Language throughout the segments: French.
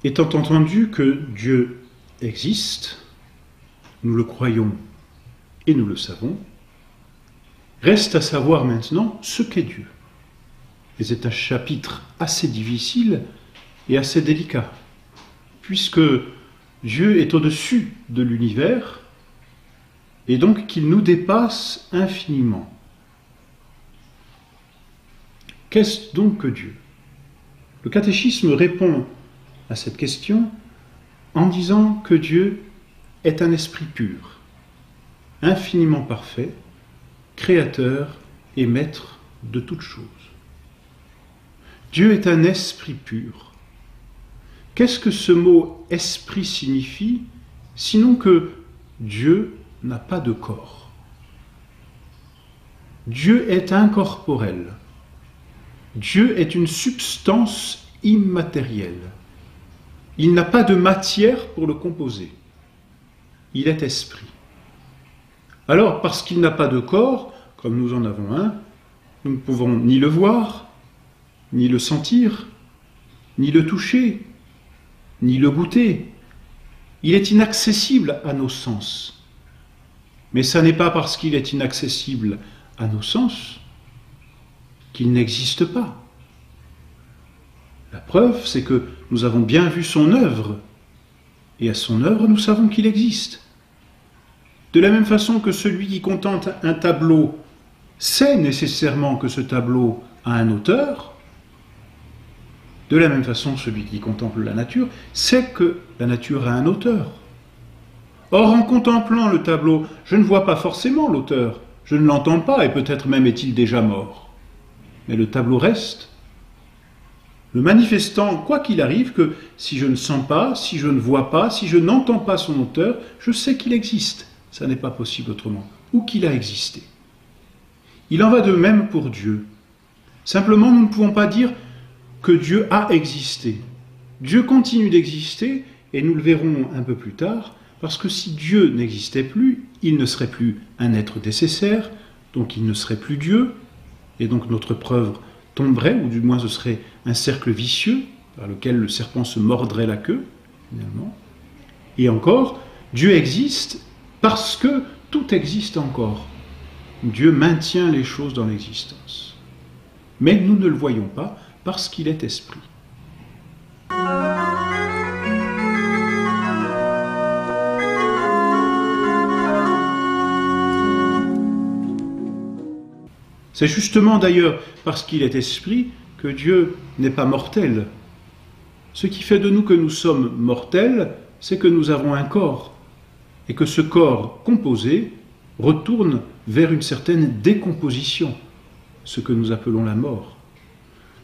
Étant entendu que Dieu existe, nous le croyons et nous le savons, reste à savoir maintenant ce qu'est Dieu. Et c'est un chapitre assez difficile et assez délicat, puisque Dieu est au-dessus de l'univers et donc qu'il nous dépasse infiniment. Qu'est-ce donc que Dieu? Le catéchisme répond à cette question en disant que Dieu est un esprit pur, infiniment parfait, créateur et maître de toutes choses. Dieu est un esprit pur. Qu'est-ce que ce mot esprit signifie, sinon que Dieu n'a pas de corps? Dieu est incorporel. Dieu est une substance immatérielle. Il n'a pas de matière pour le composer. Il est esprit. Alors, parce qu'il n'a pas de corps, comme nous en avons un, nous ne pouvons ni le voir, ni le sentir, ni le toucher, ni le goûter. Il est inaccessible à nos sens. Mais ça n'est pas parce qu'il est inaccessible à nos sens qu'il n'existe pas. La preuve, c'est que nous avons bien vu son œuvre, et à son œuvre, nous savons qu'il existe. De la même façon que celui qui contemple un tableau sait nécessairement que ce tableau a un auteur, de la même façon, celui qui contemple la nature sait que la nature a un auteur. Or, en contemplant le tableau, je ne vois pas forcément l'auteur, je ne l'entends pas, et peut-être même est-il déjà mort. Mais le tableau reste, le manifestant, quoi qu'il arrive, que si je ne sens pas, si je ne vois pas, si je n'entends pas son auteur, je sais qu'il existe. Ça n'est pas possible autrement, ou qu'il a existé. Il en va de même pour Dieu. Simplement, nous ne pouvons pas dire que Dieu a existé. Dieu continue d'exister, et nous le verrons un peu plus tard, parce que si Dieu n'existait plus, il ne serait plus un être nécessaire, donc il ne serait plus Dieu, et donc notre preuve tomberait, ou du moins ce serait un cercle vicieux, par lequel le serpent se mordrait la queue, finalement. Et encore, Dieu existe parce que tout existe encore. Dieu maintient les choses dans l'existence. Mais nous ne le voyons pas, parce qu'il est esprit. C'est justement d'ailleurs parce qu'il est esprit que Dieu n'est pas mortel. Ce qui fait de nous que nous sommes mortels, c'est que nous avons un corps, et que ce corps composé retourne vers une certaine décomposition, ce que nous appelons la mort.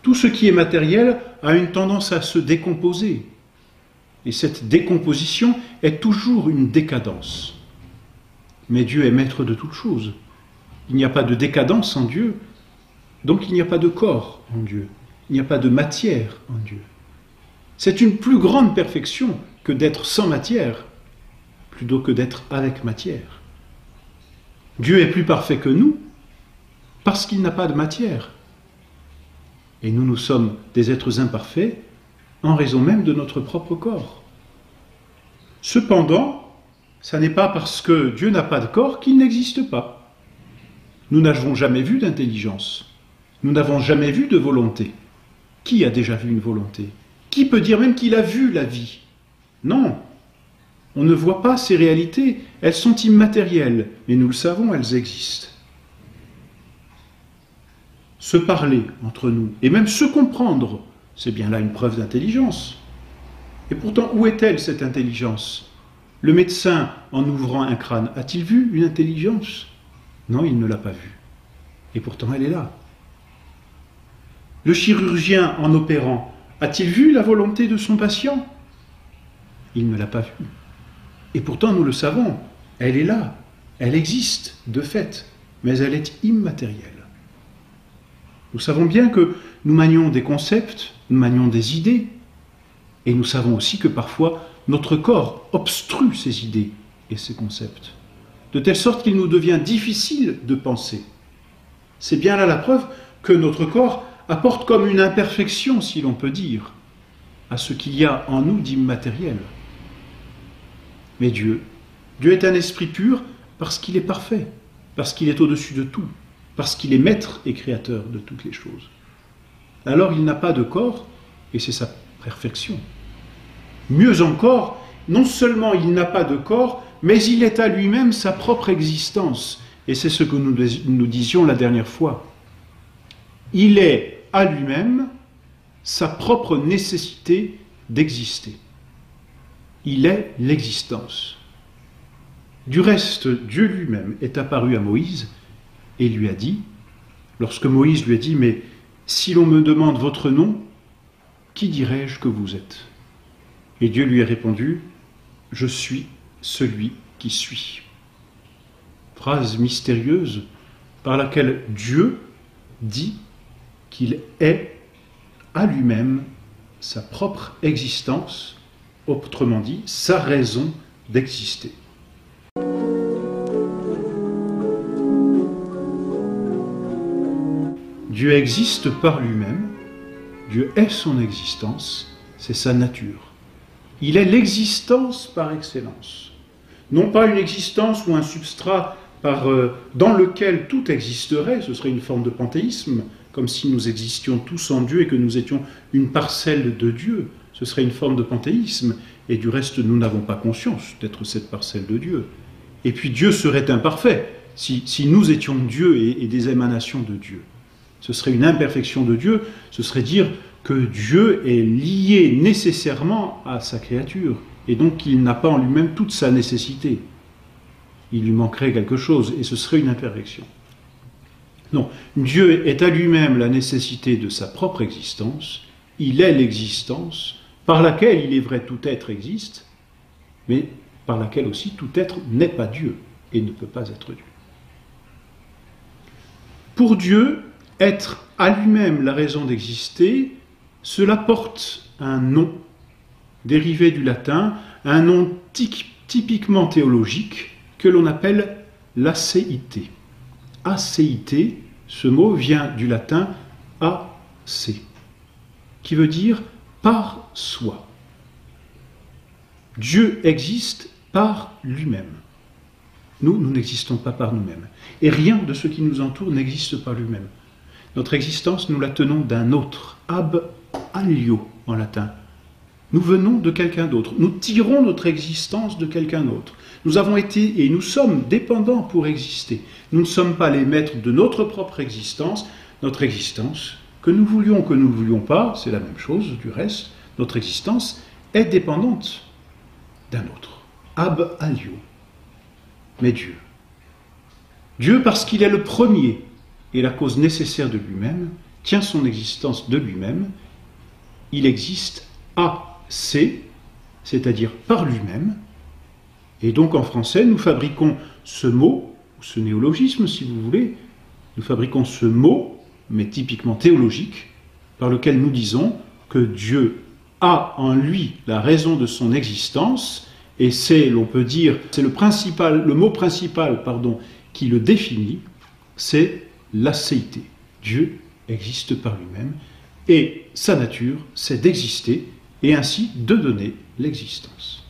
Tout ce qui est matériel a une tendance à se décomposer. Et cette décomposition est toujours une décadence. Mais Dieu est maître de toutes choses. Il n'y a pas de décadence en Dieu, donc il n'y a pas de corps en Dieu. Il n'y a pas de matière en Dieu. C'est une plus grande perfection que d'être sans matière, plutôt que d'être avec matière. Dieu est plus parfait que nous, parce qu'il n'a pas de matière. Et nous, nous sommes des êtres imparfaits en raison même de notre propre corps. Cependant, ça n'est pas parce que Dieu n'a pas de corps qu'il n'existe pas. Nous n'avons jamais vu d'intelligence. Nous n'avons jamais vu de volonté. Qui a déjà vu une volonté? Qui peut dire même qu'il a vu la vie? Non. On ne voit pas ces réalités. Elles sont immatérielles, mais nous le savons, elles existent. Se parler entre nous, et même se comprendre, c'est bien là une preuve d'intelligence. Et pourtant, où est-elle cette intelligence? Le médecin, en ouvrant un crâne, a-t-il vu une intelligence? Non, il ne l'a pas vue. Et pourtant, elle est là. Le chirurgien, en opérant, a-t-il vu la volonté de son patient? Il ne l'a pas vue. Et pourtant, nous le savons, elle est là, elle existe, de fait, mais elle est immatérielle. Nous savons bien que nous manions des concepts, nous manions des idées, et nous savons aussi que parfois notre corps obstrue ces idées et ces concepts, de telle sorte qu'il nous devient difficile de penser. C'est bien là la preuve que notre corps apporte comme une imperfection, si l'on peut dire. à ce qu'il y a en nous d'immatériel. Mais Dieu est un esprit pur parce qu'il est parfait, parce qu'il est au-dessus de tout, parce qu'il est maître et créateur de toutes les choses. Alors il n'a pas de corps, et c'est sa perfection. Mieux encore, non seulement il n'a pas de corps, mais il est à lui-même sa propre existence. Et c'est ce que nous disions la dernière fois. Il est à lui-même sa propre nécessité d'exister. Il est l'existence. Du reste, Dieu lui-même est apparu à Moïse et lui a dit, lorsque Moïse lui a dit « Mais si l'on me demande votre nom, qui dirais-je que vous êtes ?» Et Dieu lui a répondu « Je suis celui qui suis. » Phrase mystérieuse par laquelle Dieu dit qu'il est à lui-même sa propre existence, autrement dit, sa raison d'exister. Dieu existe par lui-même, Dieu est son existence, c'est sa nature. Il est l'existence par excellence. Non pas une existence ou un substrat dans lequel tout existerait, ce serait une forme de panthéisme, comme si nous existions tous en Dieu et que nous étions une parcelle de Dieu. Ce serait une forme de panthéisme, et du reste, nous n'avons pas conscience d'être cette parcelle de Dieu. Et puis Dieu serait imparfait si nous étions Dieu et des émanations de Dieu. Ce serait une imperfection de Dieu, ce serait dire que Dieu est lié nécessairement à sa créature, et donc qu'il n'a pas en lui-même toute sa nécessité. Il lui manquerait quelque chose, et ce serait une imperfection. Non, Dieu est à lui-même la nécessité de sa propre existence, il est l'existence, par laquelle il est vrai tout être existe, mais par laquelle aussi tout être n'est pas Dieu, et ne peut pas être Dieu. Pour Dieu, être à lui-même la raison d'exister, cela porte un nom, dérivé du latin, un nom typiquement théologique, que l'on appelle l'acéité. Acéité, ce mot vient du latin ac, qui veut dire par soi. Dieu existe par lui-même. Nous n'existons pas par nous-mêmes. Et rien de ce qui nous entoure n'existe par lui-même. Notre existence, nous la tenons d'un autre, ab alio en latin. Nous venons de quelqu'un d'autre. Nous tirons notre existence de quelqu'un d'autre. Nous avons été et nous sommes dépendants pour exister. Nous ne sommes pas les maîtres de notre propre existence. Notre existence, que nous voulions que nous ne voulions pas, c'est la même chose du reste, notre existence est dépendante d'un autre. Ab alio. Mais Dieu, parce qu'il est le premier et la cause nécessaire de lui-même, tient son existence de lui-même. Il existe AC, c'est-à-dire par lui-même. Et donc en français, nous fabriquons ce mot, ou ce néologisme si vous voulez, nous fabriquons ce mot, mais typiquement théologique, par lequel nous disons que Dieu a en lui la raison de son existence, et c'est, l'on peut dire, c'est le mot principal, qui le définit, c'est l'acéité. Dieu existe par lui-même, et sa nature, c'est d'exister, et ainsi de donner l'existence.